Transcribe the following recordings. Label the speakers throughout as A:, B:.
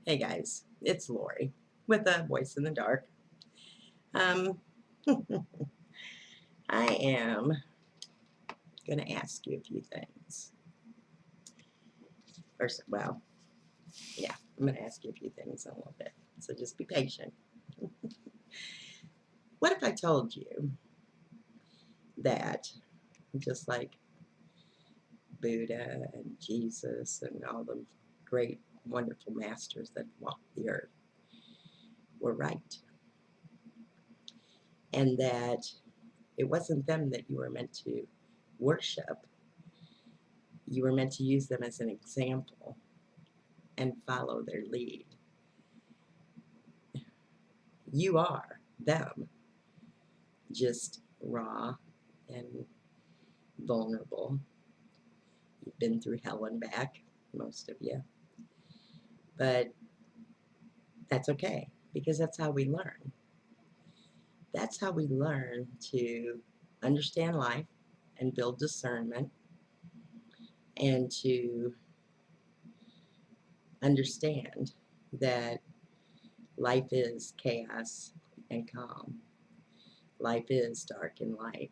A: Hey guys, it's Lori with a voice in the dark. Um, I am going to ask you a few things. First, well, yeah, I'm going to ask you a few things in a little bit, so just be patient. What if I told you that just like Buddha and Jesus and all the great, wonderful masters that walked the earth were right, and that it wasn't them that you were meant to worship, you were meant to use them as an example and follow their lead. You are them, just raw and vulnerable. You've been through hell and back, most of you. But that's okay, because that's how we learn. That's how we learn to understand life and build discernment and to understand that life is chaos and calm. Life is dark and light.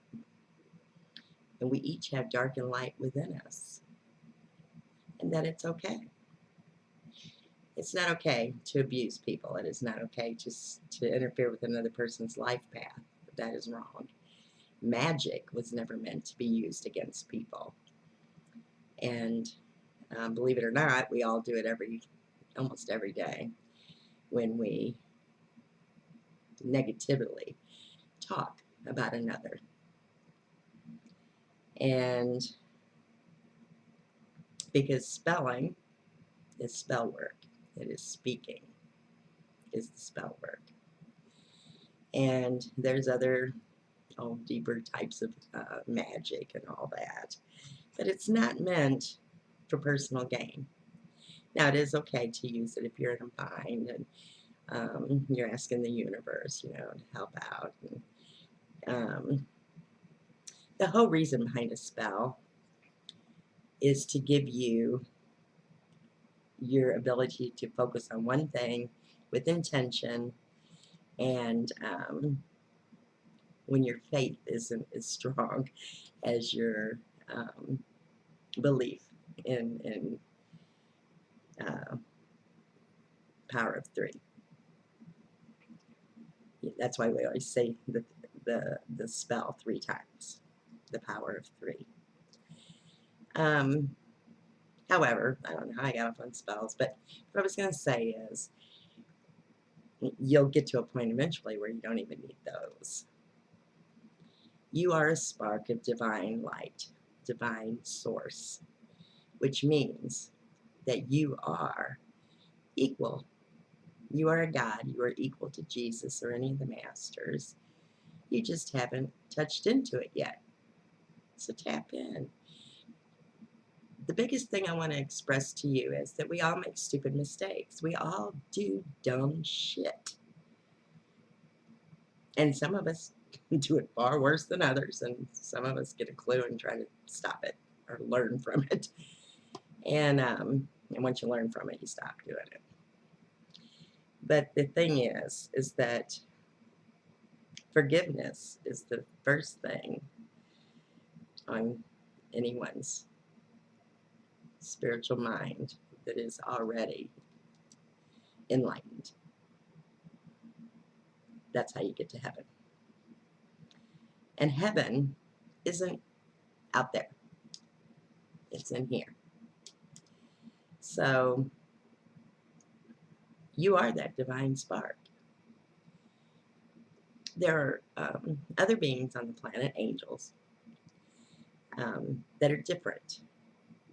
A: And we each have dark and light within us. And that it's okay. It's not okay to abuse people. It is not okay to interfere with another person's life path. That is wrong. Magic was never meant to be used against people. And believe it or not, we all do it almost every day when we negatively talk about another. And because spelling is spell work, it is speaking is the spell work. And there's other deeper types of magic and all that. But it's not meant for personal gain. Now, it is okay to use it if you're in a bind and you're asking the universe, to help out. And, the whole reason behind a spell is to give you your ability to focus on one thing with intention, and when your faith isn't as strong as your belief in power of three. That's why we always say the spell 3 times, the power of 3. However, I don't know how I got off on spells, but what I was going to say is you'll get to a point eventually where you don't even need those. You are a spark of divine light, divine source, which means that you are equal. You are a God. You are equal to Jesus or any of the masters. You just haven't touched into it yet. So tap in. The biggest thing I want to express to you is that we all make stupid mistakes. We all do dumb shit. And some of us do it far worse than others, and some of us get a clue and try to stop it or learn from it. And once you learn from it, you stop doing it. But the thing is that forgiveness is the first thing on anyone's spiritual mind that is already enlightened. That's how you get to heaven. And heaven isn't out there. It's in here. So you are that divine spark. There are other beings on the planet, angels, that are different.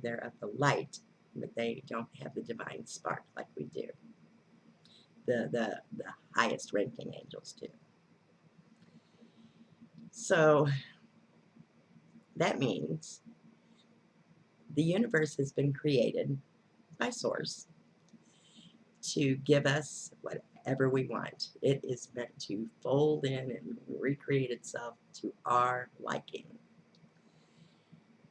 A: They're of the light, but they don't have the divine spark like we do. The highest ranking angels do. So that means the universe has been created by Source to give us whatever we want. It is meant to fold in and recreate itself to our liking.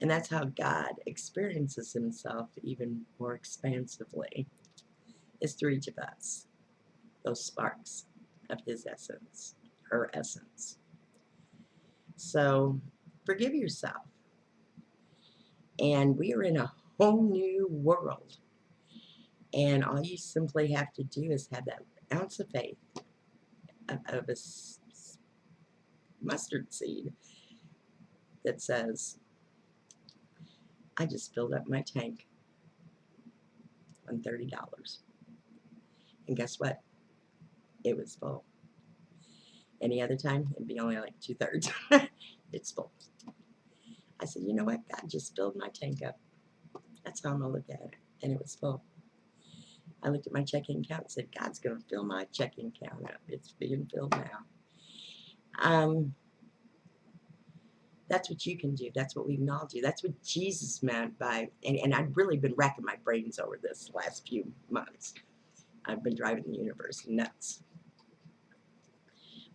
A: And that's how God experiences himself even more expansively. is through each of us, those sparks of his essence, her essence. So forgive yourself. And we are in a whole new world. And all you simply have to do is have that ounce of faith of a mustard seed that says, I just filled up my tank on $30. And guess what? It was full. Any other time, it'd be only like 2/3. It's full. I said, you know what? God just filled my tank up. That's how I'm going to look at it. And it was full. I looked at my checking account and said, God's going to fill my checking account up. It's being filled now. That's what you can do. That's what we can all do. That's what Jesus meant by, and I've really been racking my brains over this last few months. I've been driving the universe nuts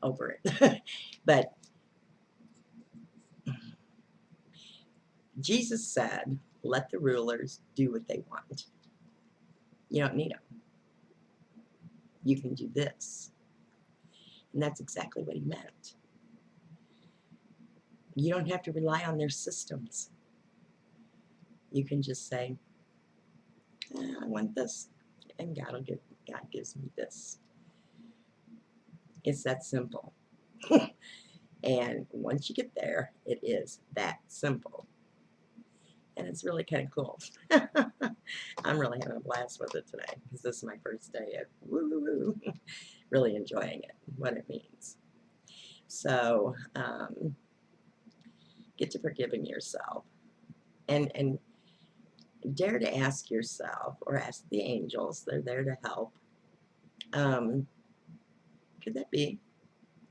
A: over it. But Jesus said, let the rulers do what they want. You don't need them. You can do this. And that's exactly what he meant. You don't have to rely on their systems. You can just say, I want this. And God gives me this. It's that simple. And once you get there, it is that simple. And it's really kind of cool. I'm really having a blast with it today because this is my first day of woo-woo-woo. Really enjoying it, what it means. So, get to forgiving yourself. And dare to ask yourself, or ask the angels, they're there to help. Could that be?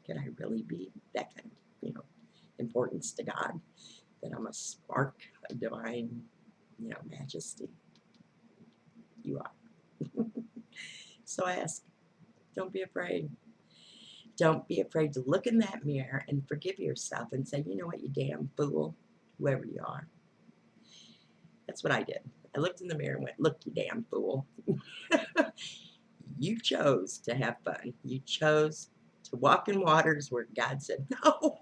A: Could I really be that kind of, importance to God? That I'm a spark of divine, majesty. You are. So I ask, don't be afraid. Don't be afraid to look in that mirror and forgive yourself and say, you know what, you damn fool, whoever you are. That's what I did. I looked in the mirror and went, look, you damn fool. You chose to have fun. You chose to walk in waters where God said no.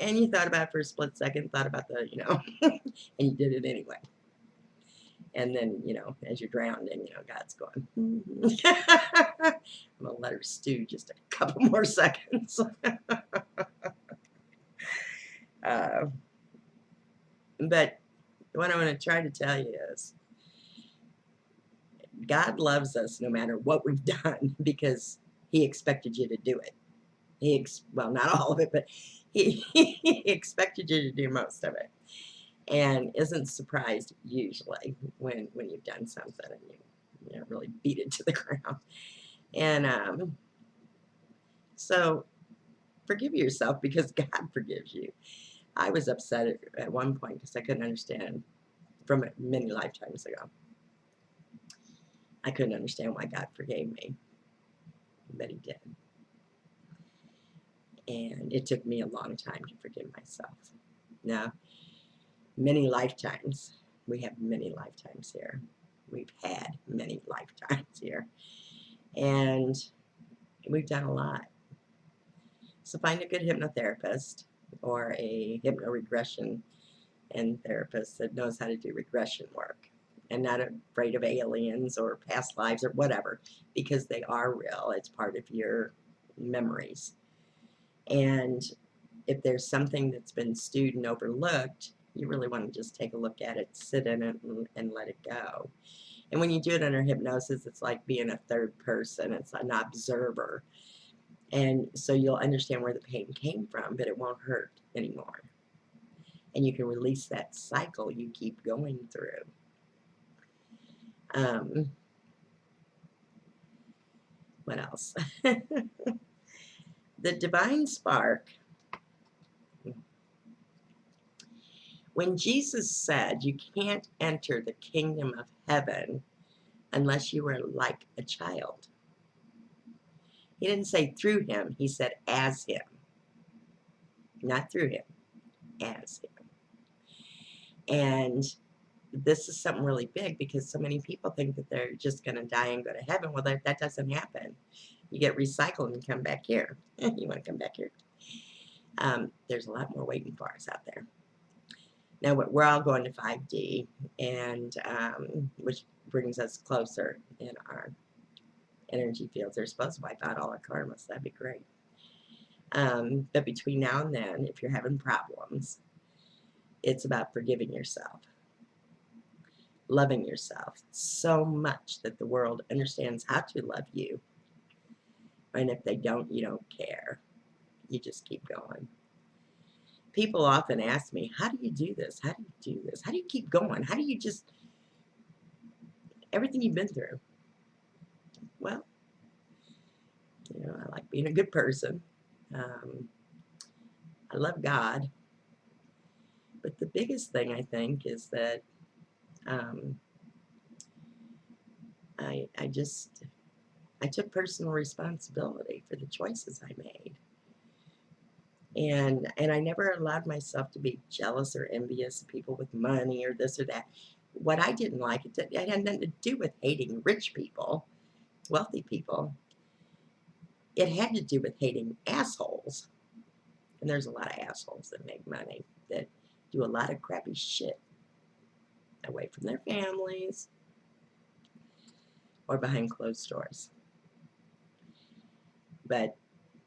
A: And you thought about it for a split second, thought about the, and you did it anyway. And then, as you're drowning, God's going, I'm going to let her stew just a couple more seconds. But what I want to try to tell you is, God loves us no matter what we've done because he expected you to do it. Well, not all of it, but he expected you to do most of it. And isn't surprised usually when you've done something and you really beat it to the ground. And so forgive yourself because God forgives you. I was upset at one point because I couldn't understand from many lifetimes ago. I couldn't understand why God forgave me, but he did. And it took me a long time to forgive myself. Now, many lifetimes. We have many lifetimes here. We've had many lifetimes here. And we've done a lot. So find a good hypnotherapist or a hypnoregression and therapist that knows how to do regression work and not afraid of aliens or past lives or whatever, because they are real. It's part of your memories. And if there's something that's been stewed and overlooked, you really want to just take a look at it, sit in it, and let it go. And when you do it under hypnosis, it's like being a third person. It's an observer. And so you'll understand where the pain came from, but it won't hurt anymore. And you can release that cycle you keep going through. What else? The divine spark. When Jesus said you can't enter the kingdom of heaven unless you are like a child. He didn't say through him, he said as him. Not through him, as him. And this is something really big because so many people think that they're just going to die and go to heaven. Well, that doesn't happen. You get recycled and come back here. You want to come back here? There's a lot more waiting for us out there. Now, we're all going to 5D, and which brings us closer in our energy fields. They're supposed to wipe out all our karmas. That'd be great. But between now and then, if you're having problems, it's about forgiving yourself, loving yourself so much that the world understands how to love you. And if they don't, you don't care. You just keep going. People often ask me, how do you do this? How do you do this? How do you keep going? How do you just, everything you've been through? Well, you know, I like being a good person. I love God. But the biggest thing, I think, is that I took personal responsibility for the choices I made. And I never allowed myself to be jealous or envious of people with money or this or that. What I didn't like, it had nothing to do with hating rich people, wealthy people. It had to do with hating assholes. And there's a lot of assholes that make money, that do a lot of crappy shit away from their families or behind closed doors. But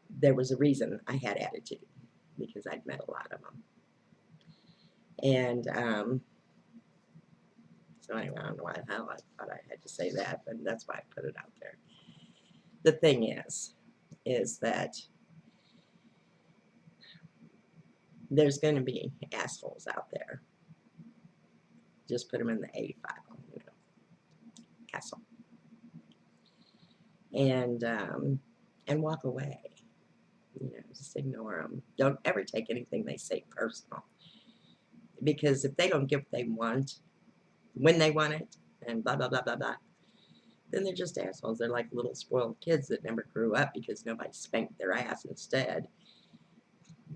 A: there was a reason I had attitude, because I'd met a lot of them. And so anyway, I don't know why the hell I thought I had to say that, but that's why I put it out there. The thing is that there's going to be assholes out there. Just put them in the A file, you know, asshole. And walk away. You know, just ignore them. Don't ever take anything they say personal. Because if they don't get what they want, when they want it, and blah, blah, blah, blah, blah, then they're just assholes. They're like little spoiled kids that never grew up because nobody spanked their ass. Instead,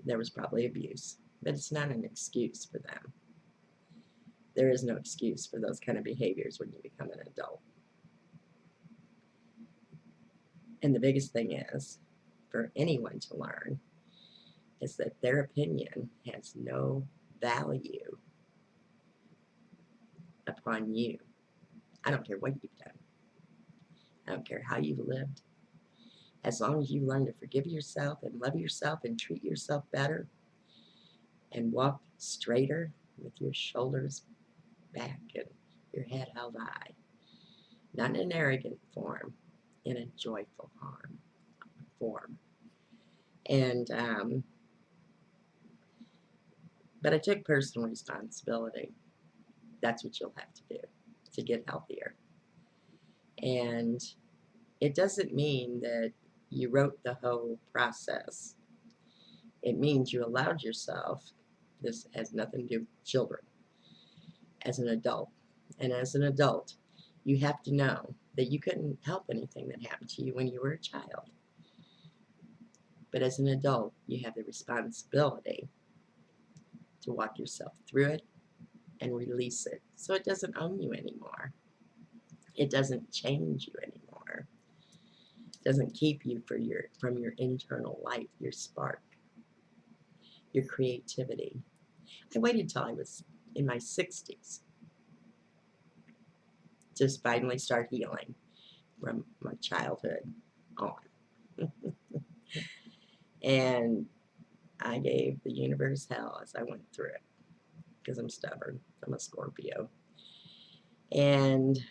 A: there was probably abuse. But it's not an excuse for them. There is no excuse for those kind of behaviors when you become an adult. And the biggest thing is, for anyone to learn, is that their opinion has no value upon you. I don't care what you've done. I don't care how you've lived. As long as you learn to forgive yourself and love yourself and treat yourself better and walk straighter with your shoulders back and your head held high. Not in an arrogant form, in a joyful form. And, but I took personal responsibility. That's what you'll have to do to get healthier. And it doesn't mean that you wrote the whole process. It means you allowed yourself, this has nothing to do with children, as an adult. And as an adult, you have to know that you couldn't help anything that happened to you when you were a child. But as an adult, you have the responsibility to walk yourself through it and release it, so it doesn't own you anymore. It doesn't change you anymore. It doesn't keep you from your internal light, your spark, your creativity. I waited till I was in my 60s to finally start healing from my childhood on. And I gave the universe hell as I went through it, because I'm stubborn. I'm a Scorpio. And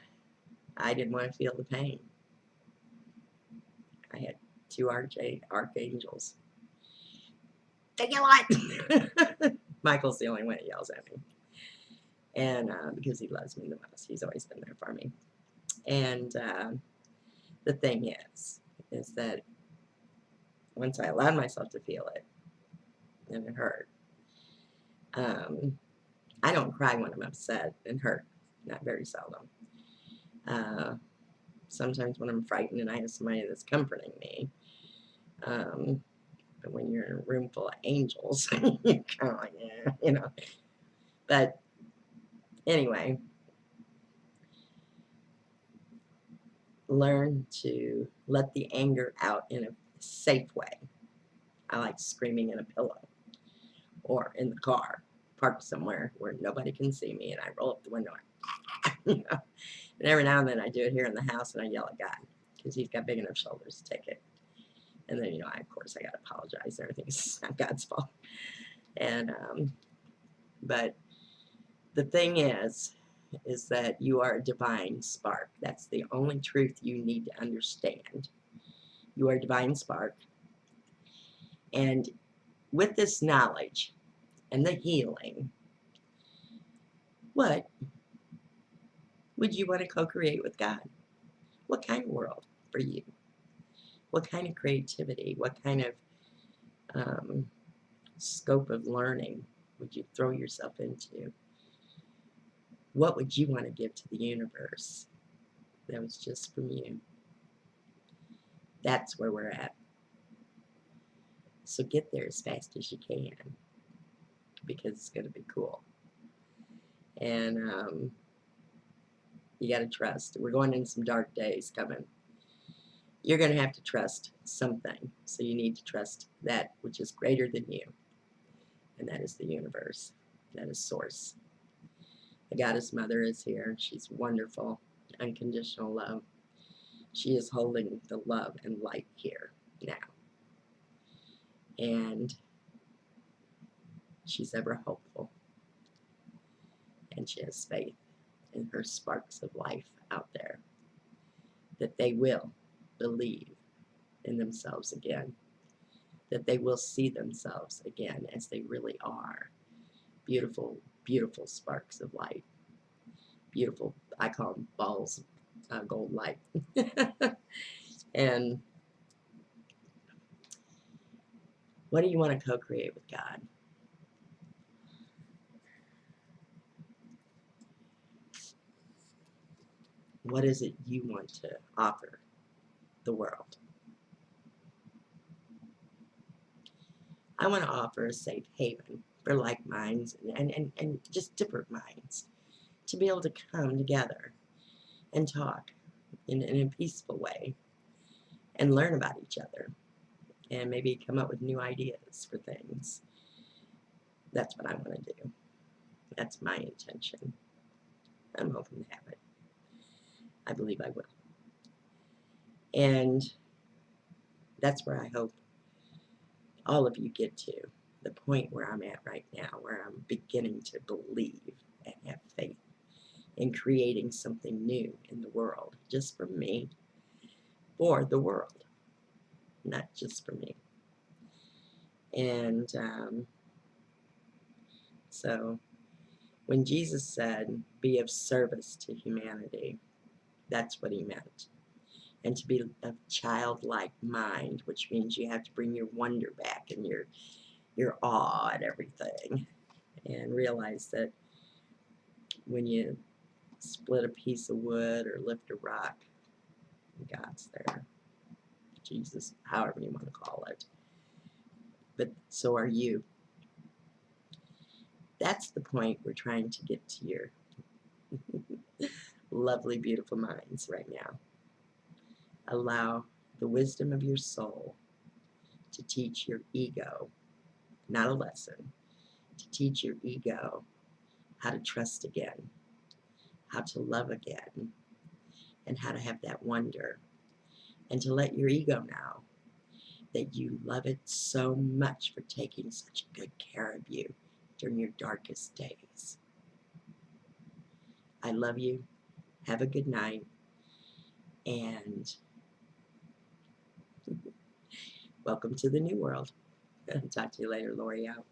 A: I didn't want to feel the pain. I had 2 archangels. Take your life! Michael's the only one that yells at me. And because he loves me the most. He's always been there for me. And the thing is that once I allowed myself to feel it, and it hurt, I don't cry when I'm upset and hurt. Not very seldom. Sometimes when I'm frightened and I have somebody that's comforting me. But when you're in a room full of angels, you're kind of like, yeah, you know. But anyway, learn to let the anger out in a safe way. I like screaming in a pillow or in the car, parked somewhere where nobody can see me, and I roll up the window. You know? And every now and then I do it here in the house, and I yell at God because He's got big enough shoulders to take it. And then, of course, I got to apologize and everything. It's not God's fault. And, but the thing is that you are a divine spark. That's the only truth you need to understand. You are a divine spark. And with this knowledge and the healing, what would you want to co-create with God? What kind of world for you? What kind of creativity? What kind of scope of learning would you throw yourself into? What would you want to give to the universe that was just from you? That's where we're at. So get there as fast as you can, because it's going to be cool. And you got to trust. We're going into some dark days coming. You're going to have to trust something. So you need to trust that which is greater than you. And that is the universe. That is Source. The Goddess Mother is here. She's wonderful. Unconditional love. She is holding the love and light here now. And she's ever hopeful. And she has faith in her sparks of life out there, that they will believe in themselves again, that they will see themselves again as they really are. Beautiful, beautiful sparks of light. Beautiful, I call them balls of gold light. And what do you want to co-create with God? What is it you want to offer the world? I want to offer a safe haven for like minds and just different minds to be able to come together and talk in a peaceful way and learn about each other and maybe come up with new ideas for things. That's what I want to do. That's my intention. I'm hoping to have it. I believe I will. And that's where I hope all of you get to, the point where I'm at right now, where I'm beginning to believe and have faith in creating something new in the world, just for me, for the world, not just for me. And so when Jesus said, be of service to humanity, that's what he meant. And to be a childlike mind, which means you have to bring your wonder back and your awe at everything, and realize that when you split a piece of wood or lift a rock, God's there. Jesus, however you want to call it. But so are you. That's the point we're trying to get to your lovely, beautiful minds right now. Allow the wisdom of your soul to teach your ego, not a lesson, to teach your ego how to trust again, how to love again, and how to have that wonder, and to let your ego know that you love it so much for taking such good care of you during your darkest days. I love you. Have a good night. And welcome to the new world. Talk to you later. Lori out.